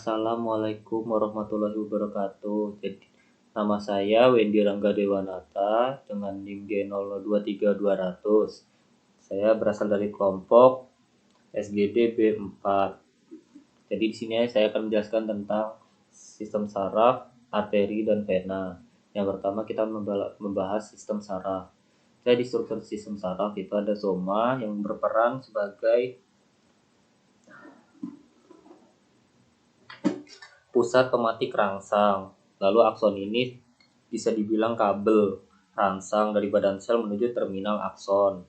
Assalamualaikum warahmatullahi wabarakatuh. Jadi, nama saya Wendy Rangga Dewanata dengan NIM G0023200. Saya berasal dari kelompok SGD B4. Jadi di sini saya akan menjelaskan tentang sistem saraf, arteri, dan vena. Yang pertama kita membahas sistem saraf. Jadi struktur sistem saraf itu ada soma yang berperan sebagai pusat pematik rangsang. Lalu akson ini bisa dibilang kabel rangsang dari badan sel menuju terminal akson.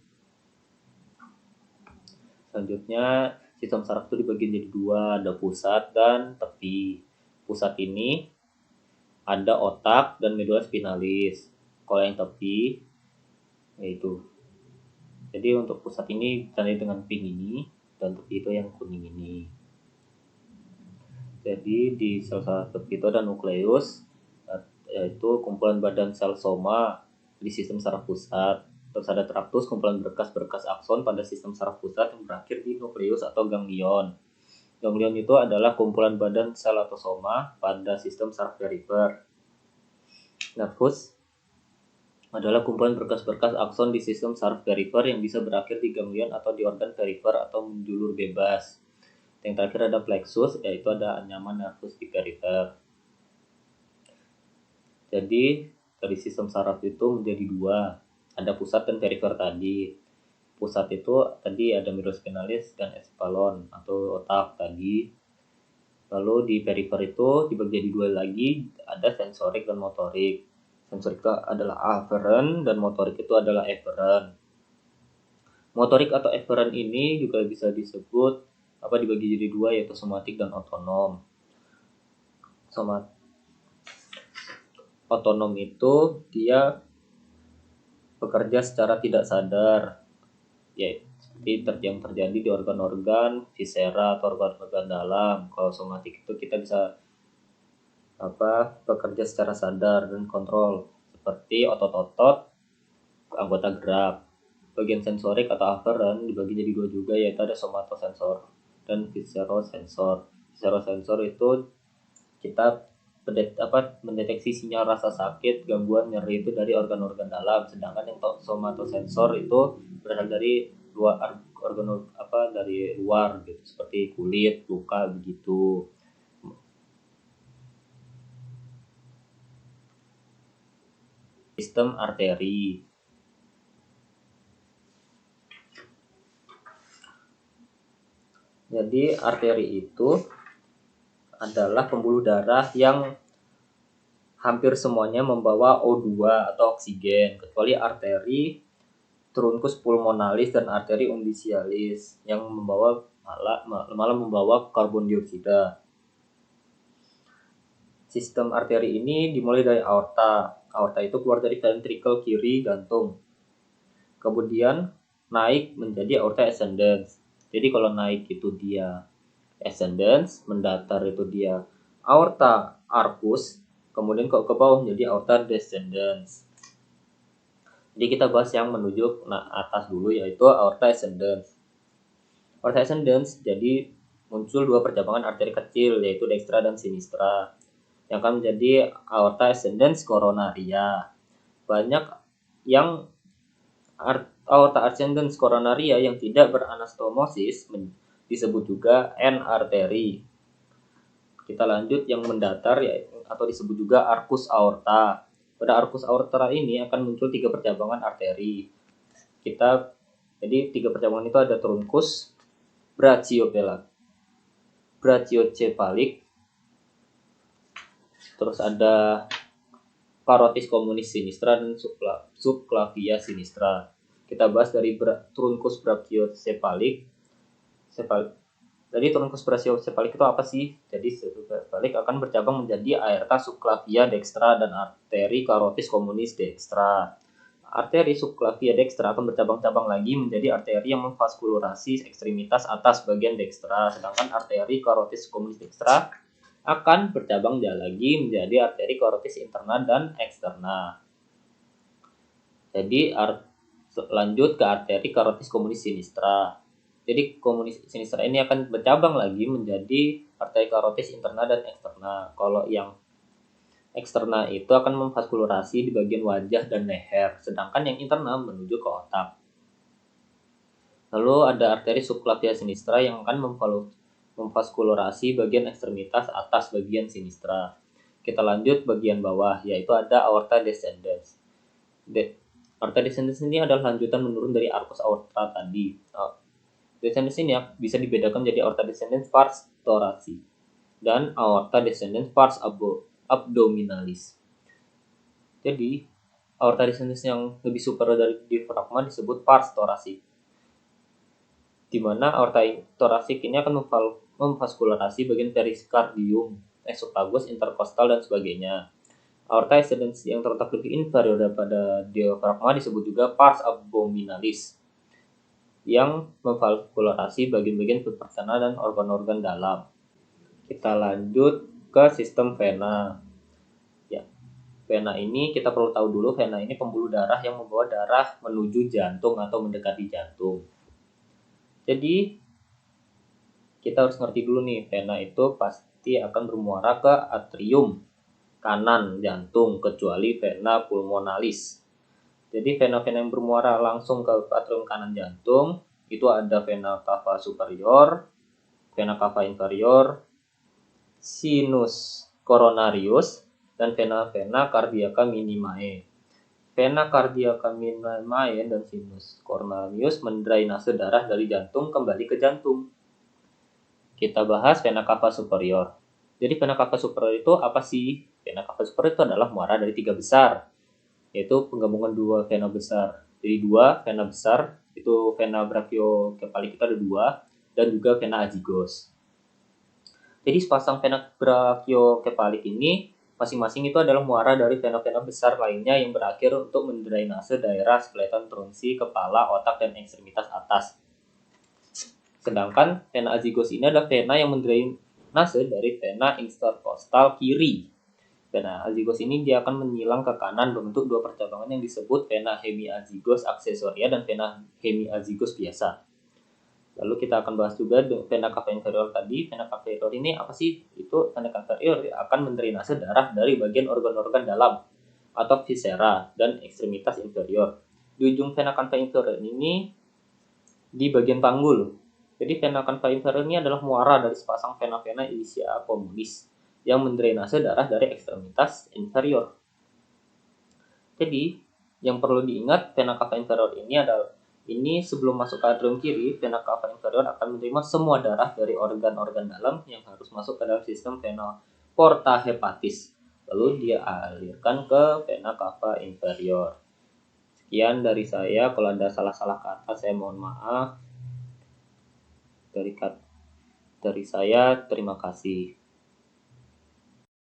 Selanjutnya sistem saraf itu dibagi jadi dua, ada pusat dan tepi. Pusat ini ada otak dan medula spinalis. Kalau yang tepi yaitu. Jadi untuk pusat ini ditandai dengan pink ini dan tepi itu yang kuning ini. Jadi di sel saraf tepi itu ada nukleus, yaitu kumpulan badan sel soma di sistem saraf pusat. Terus ada traktus, kumpulan berkas-berkas akson pada sistem saraf pusat yang berakhir di nukleus atau ganglion. Ganglion itu adalah kumpulan badan sel atau soma pada sistem saraf perifer. Nervus adalah kumpulan berkas-berkas akson di sistem saraf perifer yang bisa berakhir di ganglion atau di organ perifer atau menjulur bebas. Yang terakhir ada plexus, yaitu ada anyaman nervus di perifer. Jadi dari sistem saraf itu menjadi dua, ada pusat dan perifer tadi. Pusat itu tadi ada medula spinalis dan encephalon atau otak tadi. Lalu di perifer itu dibagi jadi dua lagi, ada sensorik dan motorik. Sensorik itu adalah afferent dan motorik itu adalah efferent. Motorik atau efferent ini juga bisa disebut dibagi jadi dua, yaitu somatik dan otonom. Otonom itu dia bekerja secara tidak sadar, ya seperti yang terjadi di organ-organ viscera atau organ-organ dalam. Kalau somatik itu kita bisa bekerja secara sadar dan kontrol, seperti otot-otot, anggota gerak. Bagian sensorik atau afferent dibagi jadi dua juga, yaitu ada somatosensor dan viscerosensor. Viscerosensor itu kita mendeteksi sinyal rasa sakit, gangguan nyeri itu dari organ-organ dalam, sedangkan yang somatosensor itu berasal dari luar dari luar gitu, seperti kulit, luka begitu. Sistem arteri. Jadi arteri itu adalah pembuluh darah yang hampir semuanya membawa O2 atau oksigen, kecuali arteri truncus pulmonalis dan arteri umbilikalis yang malah membawa karbon dioksida. Sistem arteri ini dimulai dari aorta. Aorta itu keluar dari ventrikel kiri jantung. Kemudian naik menjadi aorta ascendens. Jadi kalau naik itu dia ascendens, mendatar itu dia aorta arcus, kemudian ke bawah menjadi aorta descendens. Jadi kita bahas yang menuju atas dulu, yaitu aorta ascendens. Aorta ascendens jadi muncul dua percabangan arteri kecil, yaitu dextra dan sinistra, yang akan menjadi aorta ascendens coronaria. Banyak yang aorta ascendens coronaria yang tidak beranastomosis disebut juga N-arteri. Kita lanjut yang mendatar, atau disebut juga arcus aorta. Pada arcus aorta ini akan muncul tiga percabangan arteri. Jadi tiga percabangan itu ada truncus brachiocephalic, terus ada carotis communis sinistra dan subclavia sinistra. Kita bahas dari truncus brachiocephalic. Jadi truncus brachiocephalic itu apa sih? Jadi brachiocephalic akan bercabang menjadi aorta subclavia dextra dan arteri carotis communis dextra. Arteri subclavia dextra akan bercabang-cabang lagi menjadi arteri yang memvaskularasi ekstremitas atas bagian dextra, sedangkan arteri carotis communis dextra akan bercabang lagi menjadi arteri carotis interna dan eksterna. Jadi lanjut ke arteri carotis communis sinistra. Jadi komunis sinistra ini akan bercabang lagi menjadi arteria karotis interna dan eksterna. Kalau yang eksterna itu akan memvaskularasi di bagian wajah dan leher, sedangkan yang interna menuju ke otak. Lalu ada arteri subclavia sinistra yang akan memvaskularasi bagian ekstremitas atas bagian sinistra. Kita lanjut bagian bawah, yaitu ada aorta descendens. Aorta descendens ini adalah lanjutan menurun dari arcus aorta tadi. Descendens ini bisa dibedakan menjadi aorta descendens pars thoracic dan aorta descendens pars abdominalis. Jadi, aorta descendens yang lebih superior dari diafragma disebut pars thoracic, di mana aorta thoracic ini akan memvaskularasi bagian perikardium, esophagus, interkostal, dan sebagainya. Aorta descendens yang terletak lebih inferior daripada diafragma disebut juga pars abdominalis, yang memvaskularasi bagian-bagian pertahanan dan organ-organ dalam. Kita lanjut ke sistem vena. Vena ini kita perlu tahu dulu, vena ini pembuluh darah yang membawa darah menuju jantung atau mendekati jantung. Jadi kita harus ngerti dulu nih, vena itu pasti akan bermuara ke atrium kanan jantung, kecuali vena pulmonalis. Jadi vena-vena yang bermuara langsung ke atrium kanan jantung itu ada vena cava superior, vena cava inferior, sinus coronarius, dan vena-vena cardiaca minimae. Vena cardiaca minimae dan sinus coronarius mendrainase darah dari jantung kembali ke jantung. Kita bahas vena cava superior. Jadi vena cava superior itu apa sih? Vena cava superior itu adalah muara dari 3 besar, yaitu penggabungan 2 vena besar. Jadi 2 vena besar, itu vena brachiocefalic kita ada 2, dan juga vena azygos. Jadi sepasang vena brachiocefalic ini masing-masing itu adalah muara dari vena-vena besar lainnya yang berakhir untuk mendrainase daerah skeleton trunci, kepala, otak, dan ekstremitas atas. Sedangkan vena azygos ini adalah vena yang mendrainase dari vena interkostal kiri. Vena azygos ini dia akan menyilang ke kanan berbentuk 2 percabangan yang disebut vena hemiazygos aksesoria dan vena hemiazygos biasa. Lalu kita akan bahas juga vena cava inferior tadi. Vena cava inferior ini apa sih? Itu vena cava inferior akan mendrainase darah dari bagian organ-organ dalam atau viscera dan ekstremitas inferior. Di ujung vena cava inferior ini di bagian panggul. Jadi vena cava inferior ini adalah muara dari sepasang vena-vena ilicia communis yang mendrainase darah dari ekstremitas inferior. Jadi yang perlu diingat, vena cava inferior ini sebelum masuk ke atrium kiri, vena cava inferior akan menerima semua darah dari organ-organ dalam yang harus masuk ke dalam sistem vena porta hepatis. Lalu dia alirkan ke vena cava inferior. Sekian dari saya. Kalau ada salah-salah kata, saya mohon maaf. Dari saya, terima kasih.